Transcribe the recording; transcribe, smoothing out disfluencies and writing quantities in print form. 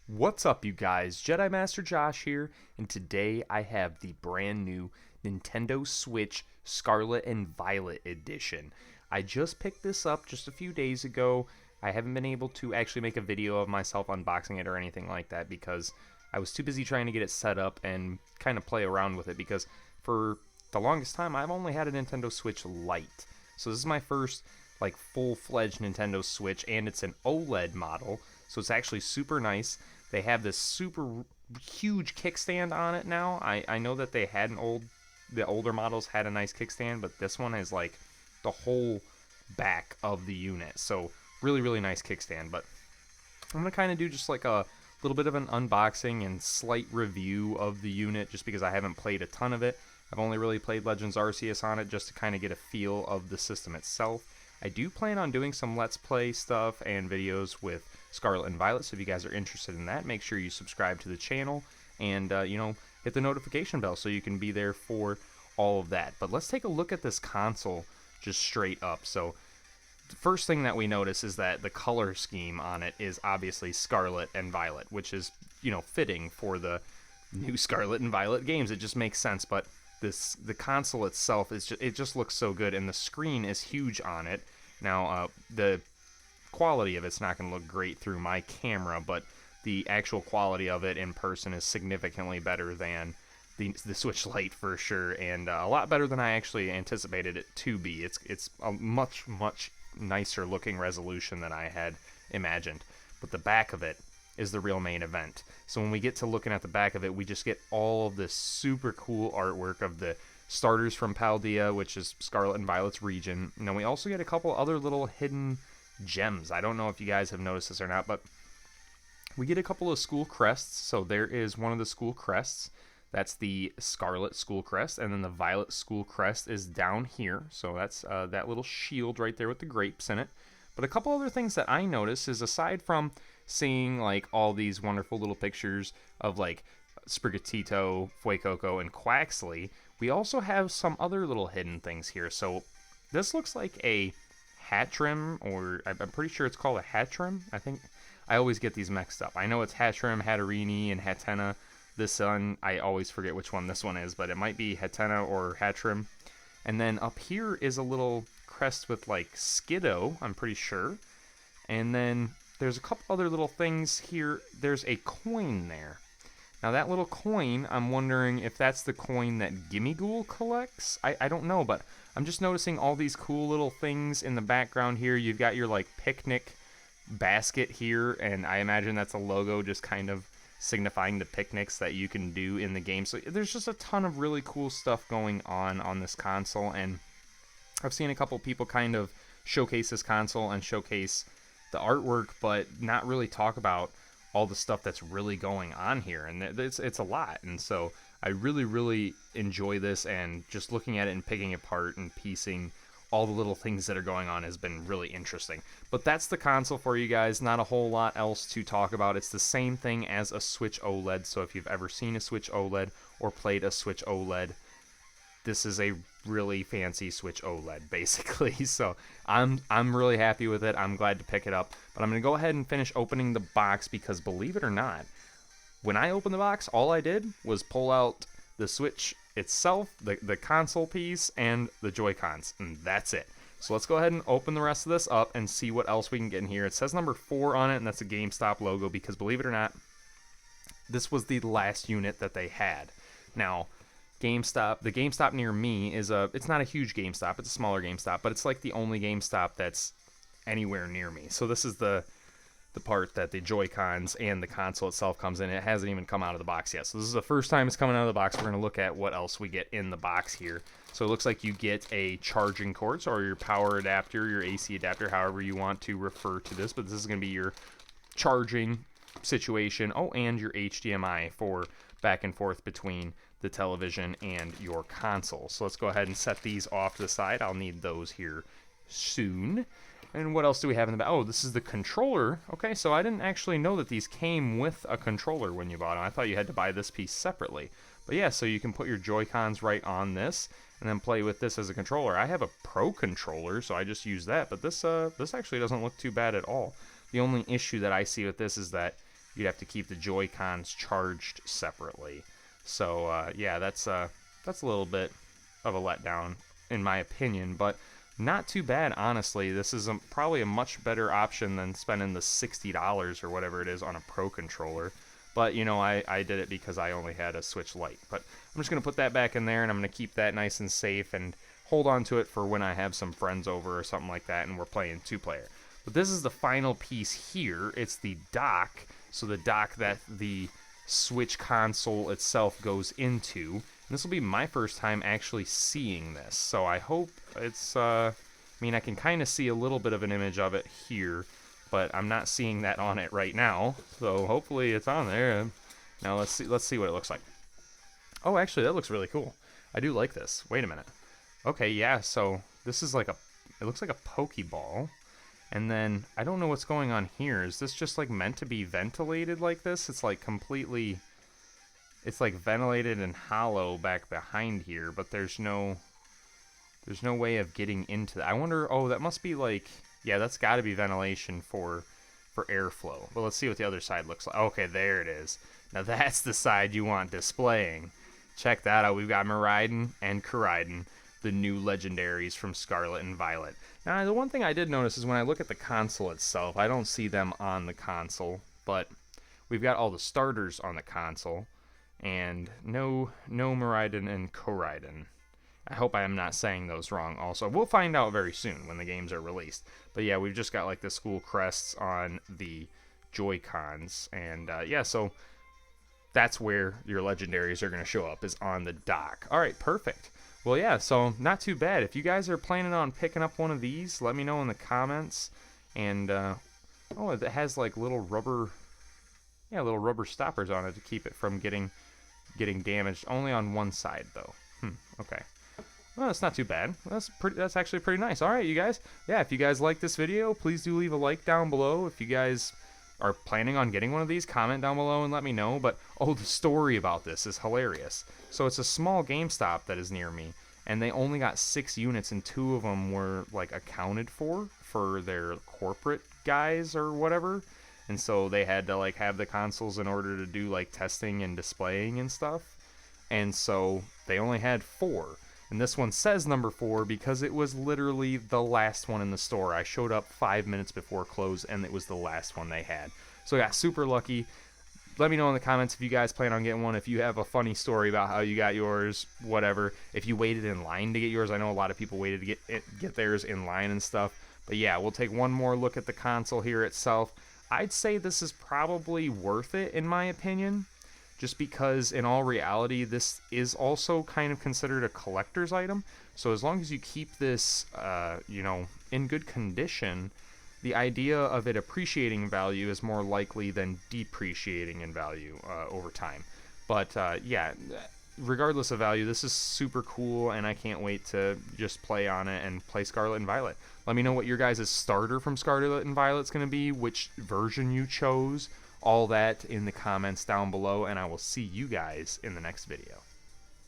What's up, you guys? Jedi Master Josh here, and today I have the brand new Nintendo Switch Scarlet and Violet Edition. I just picked this up just a few days ago. I haven't been able to actually make a video of myself unboxing it or anything like that because I was too busy trying to get it set up and kind of play around with it because for the longest time I've only had a Nintendo Switch Lite. So this is my first like full-fledged Nintendo Switch, and it's an OLED model, so it's actually super nice. They have this super huge kickstand on it now. I know that they had the older models had a nice kickstand, but this one is like the whole back of the unit. So really nice kickstand. But I'm gonna kind of do just like a little bit of an unboxing and slight review of the unit, just because I haven't played a ton of it. I've only really played Legends Arceus on it just to kind of get a feel of the system itself. I do plan on doing some Let's Play stuff and videos with Scarlet and Violet, so if you guys are interested in that, make sure you subscribe to the channel and, hit the notification bell so you can be there for all of that. But let's take a look at this console just straight up. So the first thing that we notice is that the color scheme on it is obviously Scarlet and Violet, which is, fitting for the new Scarlet and Violet games. It just makes sense, but the console itself it just looks so good, and the screen is huge on it. Now, the quality of it's not going to look great through my camera, but the actual quality of it in person is significantly better than the Switch Lite for sure, and a lot better than I actually anticipated it to be. It's a much nicer looking resolution than I had imagined. But the back of it is the real main event. So when we get to looking at the back of it, we just get all of this super cool artwork of the starters from Paldea, which is Scarlet and Violet's region. And then we also get a couple other little hidden gems. I don't know if you guys have noticed this or not, but we get a couple of school crests. So there is one of the school crests. That's the Scarlet school crest, and then the Violet school crest is down here. So that's that little shield right there with the grapes in it. But a couple other things that I noticed is, aside from seeing like all these wonderful little pictures of like Sprigatito, Fuecoco, and Quaxley, we also have some other little hidden things here. So this looks like a hat trim, or I'm pretty sure it's called a hat trim. I think I always get these mixed up. I know it's hat trim, Hatterini, and Hatenna. This one, I always forget which one this one is, but it might be Hatenna or hat trim. And then up here is a little crest with like Skiddo, I'm pretty sure. And then there's a couple other little things here. There's a coin there. Now that little coin, I'm wondering if that's the coin that Gimmighoul collects. I don't know, but I'm just noticing all these cool little things in the background here. You've got your like picnic basket here, and I imagine that's a logo just kind of signifying the picnics that you can do in the game. So there's just a ton of really cool stuff going on this console, and I've seen a couple people kind of showcase this console and showcase the artwork, but not really talk about all the stuff that's really going on here, and it's a lot. And so I really enjoy this, and just looking at it and picking it apart and piecing all the little things that are going on has been really interesting. But that's the console for you guys. Not a whole lot else to talk about. It's the same thing as a Switch OLED, so if you've ever seen a Switch OLED or played a Switch OLED, this is a really fancy Switch OLED, basically. So I'm really happy with it. I'm glad to pick it up. But I'm going to go ahead and finish opening the box, because believe it or not, when I opened the box, all I did was pull out the Switch itself, the console piece, and the Joy-Cons, and that's it. So let's go ahead and open the rest of this up and see what else we can get in here. It says number 4 on it, and that's a GameStop logo, because believe it or not, this was the last unit that they had. Now, the GameStop near me it's not a huge GameStop, it's a smaller GameStop, but it's like the only GameStop that's anywhere near me. So this is the part that the Joy-Cons and the console itself comes in. It hasn't even come out of the box yet. So this is the first time it's coming out of the box. We're going to look at what else we get in the box here. So it looks like you get a charging cord, or your power adapter, your AC adapter, however you want to refer to this. But this is going to be your charging situation. Oh, and your HDMI for back and forth between the television and your console. So let's go ahead and set these off to the side. I'll need those here soon. And what else do we have in the back? Oh, this is the controller. Okay, so I didn't actually know that these came with a controller when you bought them. I thought you had to buy this piece separately. But yeah, so you can put your Joy-Cons right on this and then play with this as a controller. I have a Pro controller, so I just use that. But this actually doesn't look too bad at all. The only issue that I see with this is that you'd have to keep the Joy-Cons charged separately. So yeah, that's a little bit of a letdown in my opinion, but not too bad, honestly. This is probably a much better option than spending the $60 or whatever it is on a Pro controller. But, you know, I did it because I only had a Switch Lite. But I'm just going to put that back in there, and I'm going to keep that nice and safe and hold on to it for when I have some friends over or something like that and we're playing 2-player. But this is the final piece here. It's the dock. So the dock that the Switch console itself goes into. And this will be my first time actually seeing this. So I hope it's, I mean, I can kind of see a little bit of an image of it here, but I'm not seeing that on it right now. So hopefully it's on there. Now let's see what it looks like. Oh, actually, that looks really cool. I do like this. Wait a minute. Okay, yeah, so this is like it looks like a Pokeball. And then, I don't know what's going on here. Is this just like meant to be ventilated like this? It's like completely, it's like ventilated and hollow back behind here, but there's no way of getting into that. I wonder, oh, that must be like, yeah, that's got to be ventilation for airflow. But let's see what the other side looks like. Okay, there it is. Now that's the side you want displaying. Check that out. We've got Miraidon and Koraidon, the new legendaries from Scarlet and Violet. Now, the one thing I did notice is when I look at the console itself, I don't see them on the console, but we've got all the starters on the console, and no Miraidon and Koraidon. I hope I am not saying those wrong also. We'll find out very soon when the games are released. But yeah, we've just got like the school crests on the Joy-Cons, and yeah, so that's where your legendaries are going to show up, is on the dock. Alright, perfect. Well, yeah, so not too bad. If you guys are planning on picking up one of these, let me know in the comments. And, oh, it has like little rubber stoppers on it to keep it from getting damaged. Only on one side, though. Okay. Well, that's not too bad. That's actually pretty nice. All right, you guys. Yeah, if you guys like this video, please do leave a like down below. If you guys are planning on getting one of these, comment down below and let me know. But, oh, the story about this is hilarious. So it's a small GameStop that is near me, and they only got 6 units, and 2 of them were, like, accounted for their corporate guys or whatever. And so they had to, like, have the consoles in order to do, like, testing and displaying and stuff. And so they only had 4. And this one says number 4 because it was literally the last one in the store. I showed up 5 minutes before close, and it was the last one they had. So I got super lucky. Let me know in the comments if you guys plan on getting one. If you have a funny story about how you got yours, whatever. If you waited in line to get yours. I know a lot of people waited to get theirs in line and stuff. But yeah, we'll take one more look at the console here itself. I'd say this is probably worth it in my opinion. Just because in all reality, this is also kind of considered a collector's item. So as long as you keep this, you know, in good condition, the idea of it appreciating in value is more likely than depreciating in value over time. But yeah, regardless of value, this is super cool, and I can't wait to just play on it and play Scarlet and Violet. Let me know what your guys' starter from Scarlet and Violet's going to be, which version you chose. All that in the comments down below, and I will see you guys in the next video.